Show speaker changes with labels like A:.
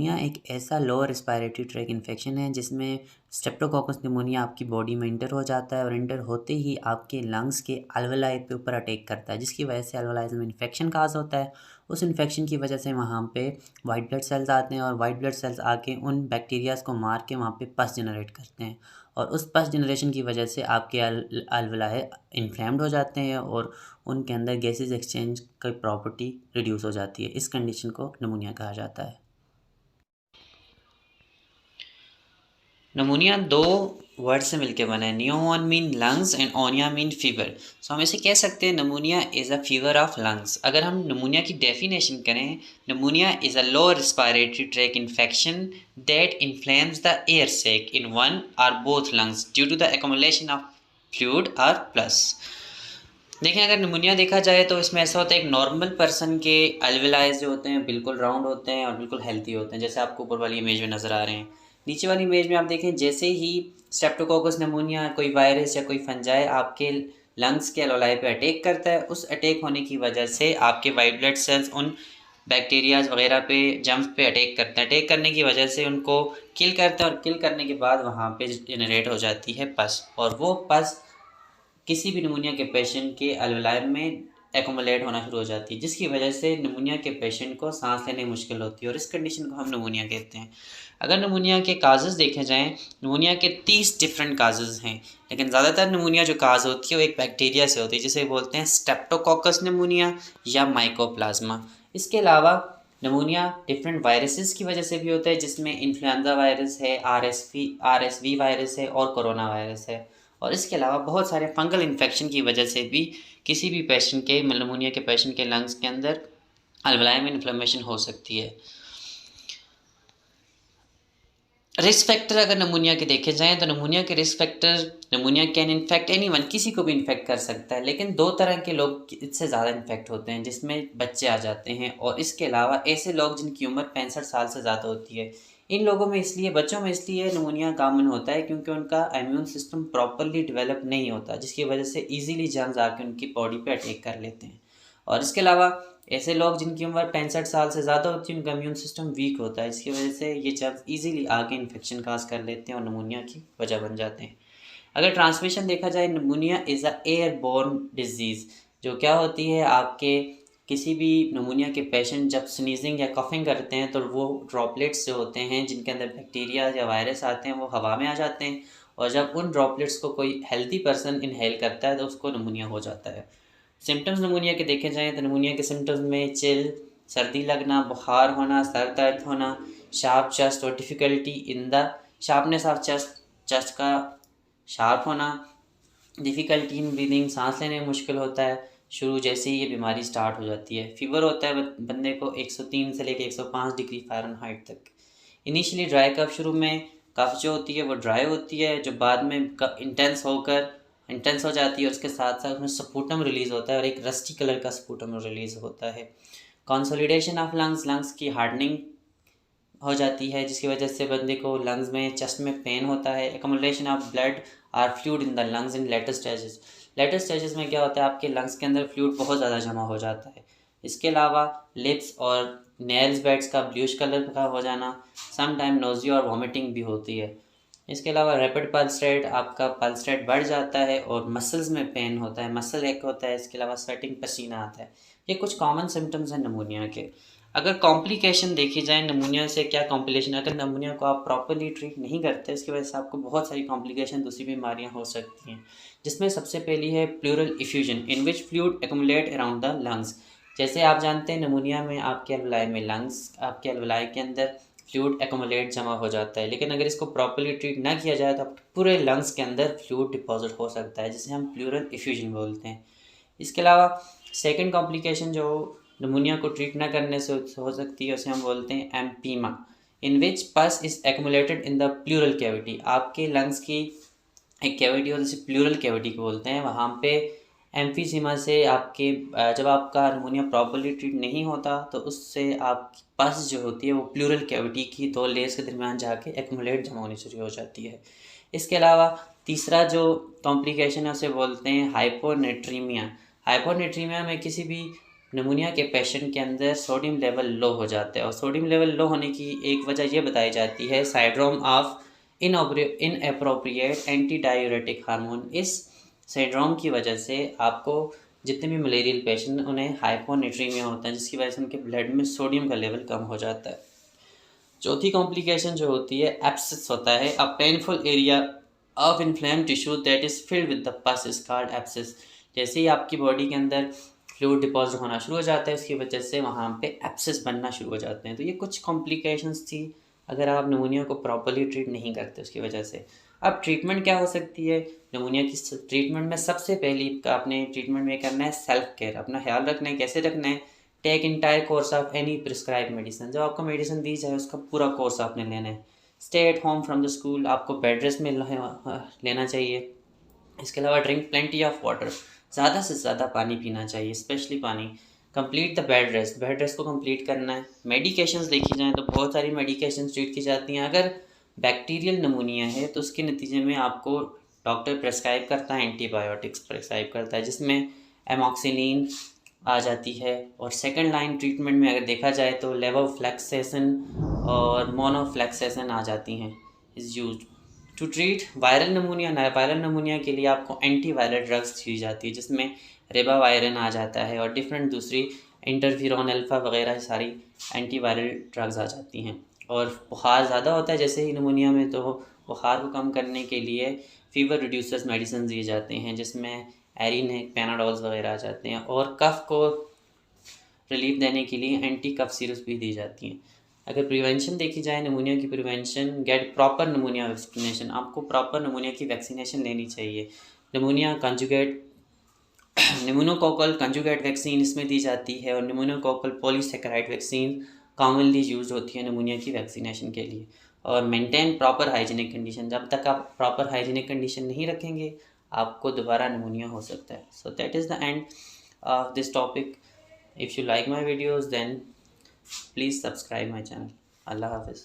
A: Pneumonia एक ऐसा lower respiratory tract infection है जिसमें स्ट्रेप्टोकोकस निमोनिया आपकी बॉडी में इंटर हो जाता है और इंटर होते ही आपके लंग्स के अल्वेलाई पे ऊपर अटैक करता है, जिसकी वजह से अल्वेलाइज में इन्फेक्शन काज होता है। उस इन्फेक्शन की वजह से वहाँ पे वाइट ब्लड सेल्स आते हैं और वाइट ब्लड सेल्स आके उन बैक्टीरियाज़ को मार के वहाँ पे पस जनरेट करते हैं और उस पस जनरेशन की वजह से आपके अल्वेलाई इन्फ्लेम्ड हो जाते हैं और उनके अंदर गैसेज एक्सचेंज की प्रॉपर्टी रिड्यूस हो जाती है। इस कंडीशन को निमोनिया कहा जाता है।
B: नमूनिया दो वर्ड से मिलकर बना है। Pneumon mean lungs and onia mean fever. So हम इसे कह सकते हैं pneumonia is a fever of lungs. अगर हम नमूनिया की डेफिनेशन करें, pneumonia is a lower respiratory tract infection that inflames the air sac in one or both lungs due to the accumulation of fluid or pus. देखें, अगर नमूनिया देखा जाए तो इसमें ऐसा होता है, एक नॉर्मल पर्सन के अल्वेलाइज जो होते हैं बिल्कुल राउंड होते हैं और बिल्कुल हेल्थी होते हैं, जैसे आपको ऊपर वाली इमेज में नज़र आ रहे हैं। नीचे वाली इमेज में आप देखें, जैसे ही स्ट्रेप्टोकोकस निमोनिया कोई वायरस या कोई फंजाई आपके लंग्स के अल्वेलाई पे अटैक करता है, उस अटैक होने की वजह से आपके वाइट ब्लड सेल्स उन बैक्टीरियाज वगैरह पे जम्प पे अटैक करते हैं। अटैक करने की वजह से उनको किल करते हैं और किल करने के बाद वहाँ पे जनरेट हो जाती है पस, और वो पस किसी भी निमोनिया के पेशेंट के अल्वेलाई में एक्युमुलेट होना शुरू हो जाती है, जिसकी वजह से निमोनिया के पेशेंट को सांस लेने में मुश्किल होती है और इस कंडीशन को हम निमोनिया कहते हैं। अगर निमोनिया के काजेज़ देखे जाएं, निमोनिया के 30 डिफरेंट काजेज़ हैं, लेकिन ज़्यादातर निमोनिया जो काज होती है वो एक बैक्टीरिया से होती है, जिसे बोलते हैं स्ट्रेप्टोकोकस निमोनिया या माइकोप्लाज्मा। इसके अलावा निमोनिया डिफरेंट वायरसेस की वजह से भी होता है, जिसमें इन्फ्लुएंजा वायरस है, आरएसवी वायरस है और कोरोना वायरस है। और इसके अलावा बहुत सारे फंगल इन्फेक्शन की वजह से भी किसी भी पेशेंट के निमोनिया के पेशेंट के लंग्स के अंदर अल्वेलाई में इन्फ्लेमेशन हो सकती है। रिस्क फैक्टर अगर निमोनिया के देखे जाएं तो निमोनिया के risk factor, pneumonia can infect anyone, किसी को भी इन्फेक्ट कर सकता है, लेकिन दो तरह के लोग इससे ज़्यादा इन्फेक्ट होते हैं, जिसमें बच्चे आ जाते हैं और इसके अलावा ऐसे लोग जिनकी उम्र 65 साल से ज़्यादा होती है। इन लोगों में इसलिए, बच्चों में इसलिए निमोनिया कॉमन होता है क्योंकि उनका इम्यून सिस्टम प्रॉपरली डेवलप नहीं होता, जिसकी वजह से ईजिली जर्म्स आके उनकी बॉडी पे अटैक कर लेते हैं। और इसके अलावा ऐसे लोग जिनकी उम्र 65 साल से ज़्यादा होती है, उनका इम्यून सिस्टम वीक होता है, इसकी वजह से ये जर्म्स ईजिली आगे इन्फेक्शन काज कर लेते हैं और निमोनिया की वजह बन जाते हैं। अगर ट्रांसमिशन देखा जाए, pneumonia is a airborne disease, जो क्या होती है, आपके किसी भी निमोनिया के पेशेंट जब स्नीजिंग या कफिंग करते हैं तो वो ड्रॉपलेट्स जो होते हैं जिनके अंदर बैक्टीरिया या वायरस आते हैं वो हवा में आ जाते हैं, और जब उन ड्रॉपलेट्स को कोई हेल्दी पर्सन इनहेल करता है तो उसको निमोनिया हो जाता है। सिम्टम्स निमोनिया के देखे जाएँ तो निमोनिया के सिम्टम्स में चिल, सर्दी लगना, बुखार होना, सर दर्द होना, शार्प चेस्ट और difficulty in the sharpness of chest, chest का शार्प होना, डिफ़िकल्टी इन ब्रीदिंग, सांस लेने में मुश्किल होता है शुरू जैसे ही ये बीमारी स्टार्ट हो जाती है। फीवर होता है बंदे को 103 से लेकर 105 डिग्री फ़ारेनहाइट तक। इनिशियली ड्राई कफ, शुरू में कफ जो होती है वो ड्राई होती है, जो बाद में इंटेंस हो जाती है और उसके साथ साथ उसमें स्पूटम रिलीज़ होता है और एक रस्टी कलर का स्पूटम रिलीज़ होता है। कंसोलिडेशन ऑफ लंग्स, लंग्स की हार्डनिंग हो जाती है, जिसकी वजह से बंदे को लंग्स में, चेस्ट में पेन होता है। Accumulation of blood or fluid in the lungs in later stages. Later stages में क्या होता है, आपके लंग्स के अंदर फ्लूइड बहुत ज़्यादा जमा हो जाता है। इसके अलावा लिप्स और नेल्स बेड्स का ब्लूइश कलर का हो जाना, सम टाइम नोजिया और वॉमिटिंग भी होती है। इसके अलावा रैपिड पल्स रेट, आपका पल्स रेट बढ़ जाता है और मसल्स में पेन होता है, मसल एक होता है। इसके अलावा स्वेटिंग, पसीना आता है। ये कुछ कॉमन सिम्टम्स हैं निमोनिया के। अगर कॉम्प्लिकेशन देखी जाए निमोनिया से, क्या कॉम्प्लिकेशन, अगर निमोनिया को आप प्रॉपरली ट्रीट नहीं करते, इसकी वजह से आपको बहुत सारी कॉम्प्लिकेशन, दूसरी बीमारियां हो सकती हैं, जिसमें सबसे पहली है pleural effusion in which fluid accumulate around the lungs. जैसे आप जानते हैं निमोनिया में आपके अल्वेलाई में, लंग्स, आपके अल्वेलाई के अंदर फ्लूइड एक्युमुलेट जमा हो जाता है, लेकिन अगर इसको प्रॉपरली ट्रीट ना किया जाए तो पूरे लंग्स के अंदर फ्लूइड डिपॉजिट हो सकता है, जिसे हम प्लूरल इफ्यूजन बोलते हैं। इसके अलावा सेकंड कॉम्प्लिकेशन जो निमोनिया को ट्रीट ना करने से हो सकती है, उसे हम बोलते हैं एम्पीमा, इन विच पस is accumulated in the pleural cavity. आपके लंग्स की एक कैविटी होती है, जिसे प्लूरल कैविटी को बोलते हैं, वहाँ पे एम्फीसीमा से आपके जब आपका निमोनिया प्रॉपरली ट्रीट नहीं होता तो उससे आपकी पस जो होती है वो प्लूरल कैविटी की दो लेयर्स के दरमियान जाके एक्युमुलेट जमा होनी शुरू हो जाती है। इसके अलावा तीसरा जो कॉम्प्लिकेशन है उसे बोलते हैं हाइपोनेट्रीमिया। हाइपोनेट्रीमिया में किसी भी निमोनिया के पेशेंट के अंदर सोडियम लेवल लो हो जाता है, और सोडियम लेवल लो होने की एक वजह यह बताई जाती है syndrome of inappropriate anti diuretic hormone. इस सिंड्रोम की वजह से आपको जितने भी मलेरियल पेशेंट उन्हें हाइपोनेट्रीमिया होता है, जिसकी वजह से उनके ब्लड में सोडियम का लेवल कम हो जाता है। चौथी कॉम्प्लिकेशन जो होती है एब्सेस होता है, a painful area of inflamed tissue that is filled with the पस इज कॉल्ड एब्सेस। जैसे ही आपकी बॉडी के अंदर फ्लूइड डिपॉजिट होना शुरू हो जाता है, उसकी वजह से वहाँ पे एब्सेस बनना शुरू हो जाते हैं। तो ये कुछ कॉम्प्लिकेशंस थी अगर आप निमोनिया को प्रॉपर्ली ट्रीट नहीं करते उसकी वजह से। अब ट्रीटमेंट क्या हो सकती है निमोनिया की? ट्रीटमेंट में सबसे पहली आपने ट्रीटमेंट में करना है सेल्फ केयर, अपना ख्याल रखना है। कैसे रखना है? Take entire course of any prescribe medicine. जब आपको मेडिसिन दी जाए उसका पूरा कोर्स आपने लेना है। Stay at home from the school, आपको बेड रेस्ट में लेना चाहिए। इसके अलावा ड्रिंक प्लेंटी ऑफ वाटर, ज़्यादा से ज़्यादा पानी पीना चाहिए, स्पेशली पानी। Complete the bed rest, bed rest को कंप्लीट करना है। मेडिकेशंस देखी जाएँ तो बहुत सारी मेडिकेशंस ट्रीट की जाती हैं। अगर बैक्टीरियल नमूनिया है तो उसके नतीजे में आपको डॉक्टर प्रेस्क्राइब करता है, एंटीबायोटिक्स प्रेस्क्राइब करता है, जिसमें एमॉक्सिलिन आ जाती है। और सेकंड लाइन ट्रीटमेंट में अगर देखा जाए तो लेवोफ्लेक्सेसिन और मोनोफ्लेक्सेसिन आ जाती हैं, is used to treat viral pneumonia. Viral pneumonia के लिए आपको एंटीवायरल ड्रग्स दी जाती है, जिसमें रेबावायरन आ जाता है और डिफरेंट दूसरी इंटरफेरॉन अल्फ़ा वगैरह सारी एंटीवायरल ड्रग्स आ जाती हैं। और बुखार ज़्यादा होता है जैसे ही नमूनिया में, तो बुखार को कम करने के लिए फीवर रिड्यूसर्स मेडिसिन दिए जाते हैं, जिसमें एरिन है, पैनाडोल्स वगैरह आ जाते हैं। और कफ़ को रिलीफ देने के लिए एंटी कफ सिरप्स भी दी जाती हैं। अगर प्रिवेंशन देखी जाए निमोनिया की prevention, get proper pneumonia vaccination, आपको प्रॉपर नमोनिया की वैक्सीनेशन लेनी चाहिए। निमोनिया कंजुगेट निमोनोकोकल कंजुगेट वैक्सीन इसमें दी जाती है, और निमोनोकोकल पॉलीसेकेराइड वैक्सीन कॉमनली यूज होती है निमोनिया की वैक्सीनेशन के लिए। और मेंटेन प्रॉपर हाइजीनिक कंडीशन, जब तक आप प्रॉपर हाइजीनिक कंडीशन नहीं रखेंगे आपको दोबारा निमोनिया हो सकता है। So that is the end of this topic. If you like my videos then please subscribe my channel. Allah Hafiz.